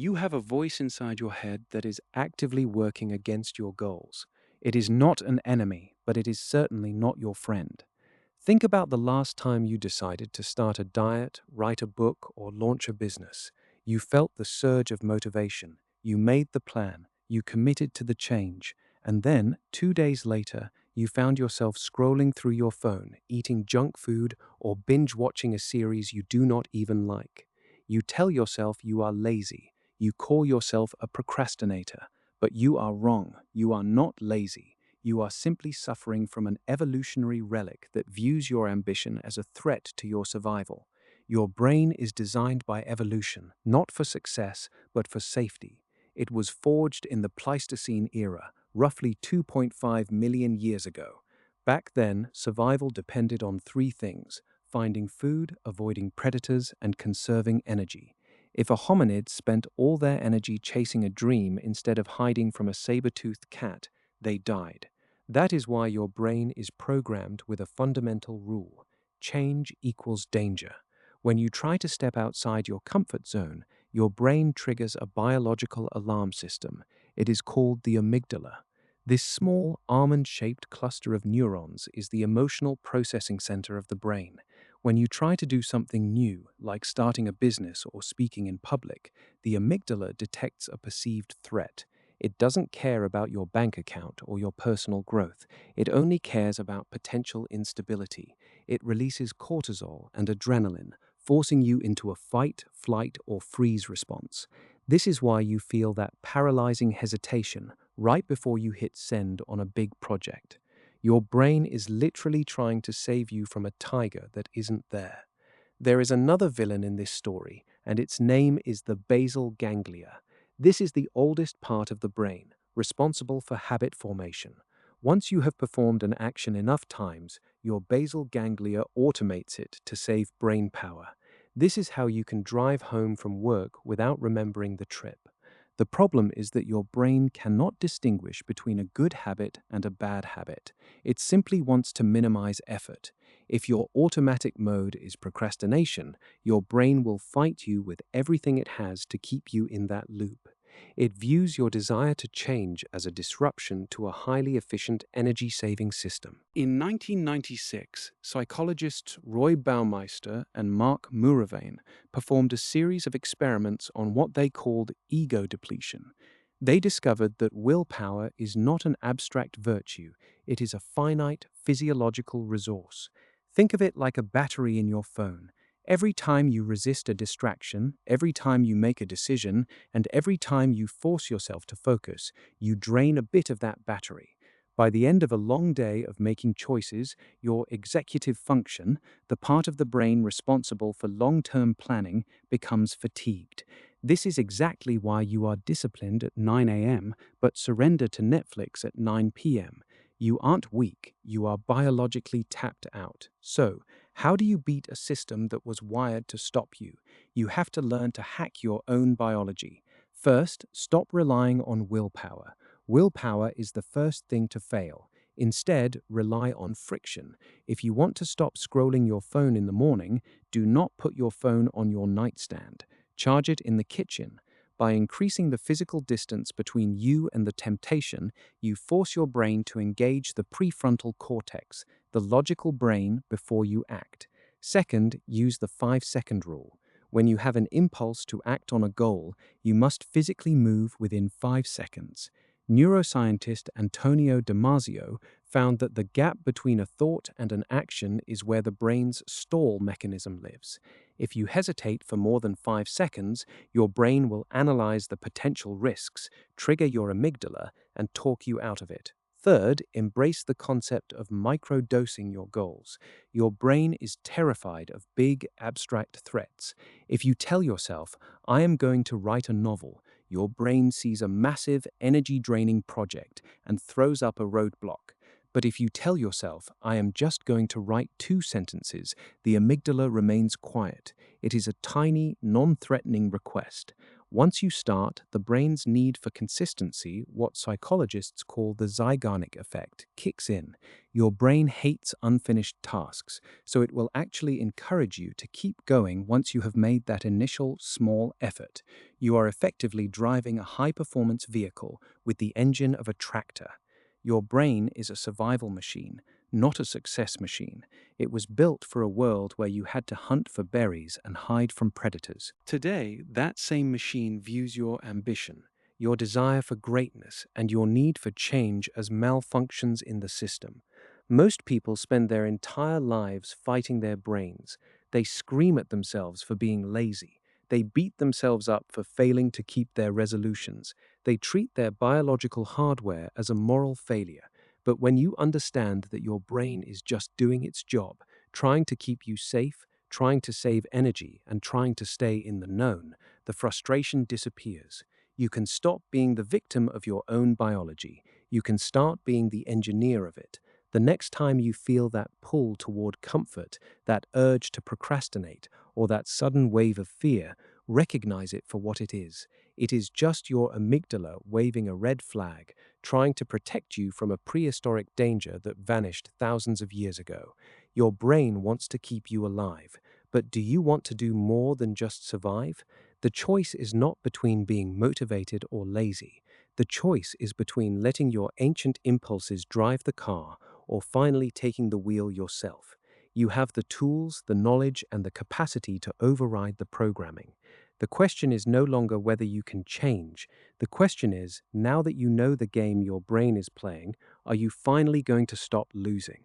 You have a voice inside your head that is actively working against your goals. It is not an enemy, but it is certainly not your friend. Think about the last time you decided to start a diet, write a book, or launch a business. You felt the surge of motivation. You made the plan. You committed to the change. And then, 2 days later, you found yourself scrolling through your phone, eating junk food, or binge watching a series you do not even like. You tell yourself you are lazy. You call yourself a procrastinator. But you are wrong. You are not lazy. You are simply suffering from an evolutionary relic that views your ambition as a threat to your survival. Your brain is designed by evolution, not for success, but for safety. It was forged in the Pleistocene era, roughly 2.5 million years ago. Back then, survival depended on three things: finding food, avoiding predators, and conserving energy. If a hominid spent all their energy chasing a dream instead of hiding from a saber-toothed cat, they died. That is why your brain is programmed with a fundamental rule: change equals danger. When you try to step outside your comfort zone, your brain triggers a biological alarm system. It is called the amygdala. This small, almond-shaped cluster of neurons is the emotional processing center of the brain. When you try to do something new, like starting a business or speaking in public, the amygdala detects a perceived threat. It doesn't care about your bank account or your personal growth. It only cares about potential instability. It releases cortisol and adrenaline, forcing you into a fight, flight, or freeze response. This is why you feel that paralyzing hesitation right before you hit send on a big project. Your brain is literally trying to save you from a tiger that isn't there. There is another villain in this story, and its name is the basal ganglia. This is the oldest part of the brain, responsible for habit formation. Once you have performed an action enough times, your basal ganglia automates it to save brain power. This is how you can drive home from work without remembering the trip. The problem is that your brain cannot distinguish between a good habit and a bad habit. It simply wants to minimize effort. If your automatic mode is procrastination, your brain will fight you with everything it has to keep you in that loop. It views your desire to change as a disruption to a highly efficient energy-saving system. In 1996, psychologists Roy Baumeister and Mark Muravain performed a series of experiments on what they called ego depletion. They discovered that willpower is not an abstract virtue, it is a finite physiological resource. Think of it like a battery in your phone. Every time you resist a distraction, every time you make a decision, and every time you force yourself to focus, you drain a bit of that battery. By the end of a long day of making choices, your executive function, the part of the brain responsible for long-term planning, becomes fatigued. This is exactly why you are disciplined at 9 a.m. but surrender to Netflix at 9 p.m. You aren't weak, you are biologically tapped out. So, how do you beat a system that was wired to stop you? You have to learn to hack your own biology. First, stop relying on willpower. Willpower is the first thing to fail. Instead, rely on friction. If you want to stop scrolling your phone in the morning, do not put your phone on your nightstand. Charge it in the kitchen. By increasing the physical distance between you and the temptation, you force your brain to engage the prefrontal cortex, the logical brain, before you act. Second, use the 5-second rule. When you have an impulse to act on a goal, you must physically move within 5 seconds. Neuroscientist Antonio Damasio found that the gap between a thought and an action is where the brain's stall mechanism lives. If you hesitate for more than 5 seconds, your brain will analyze the potential risks, trigger your amygdala, and talk you out of it. Third, embrace the concept of microdosing your goals. Your brain is terrified of big, abstract threats. If you tell yourself, "I am going to write a novel," your brain sees a massive, energy-draining project and throws up a roadblock. But if you tell yourself, "I am just going to write 2 sentences," the amygdala remains quiet. It is a tiny, non-threatening request. Once you start, the brain's need for consistency, what psychologists call the Zeigarnik effect, kicks in. Your brain hates unfinished tasks, so it will actually encourage you to keep going once you have made that initial small effort. You are effectively driving a high performance vehicle with the engine of a tractor. Your brain is a survival machine, not a success machine. It was built for a world where you had to hunt for berries and hide from predators. Today, that same machine views your ambition, your desire for greatness, and your need for change as malfunctions in the system. Most people spend their entire lives fighting their brains. They scream at themselves for being lazy. They beat themselves up for failing to keep their resolutions. They treat their biological hardware as a moral failure. But when you understand that your brain is just doing its job, trying to keep you safe, trying to save energy, and trying to stay in the known, the frustration disappears. You can stop being the victim of your own biology. You can start being the engineer of it. The next time you feel that pull toward comfort, that urge to procrastinate, or that sudden wave of fear, recognize it for what it is. It is just your amygdala waving a red flag, trying to protect you from a prehistoric danger that vanished thousands of years ago. Your brain wants to keep you alive, but do you want to do more than just survive? The choice is not between being motivated or lazy. The choice is between letting your ancient impulses drive the car or finally taking the wheel yourself. You have the tools, the knowledge, and the capacity to override the programming. The question is no longer whether you can change. The question is, now that you know the game your brain is playing, are you finally going to stop losing?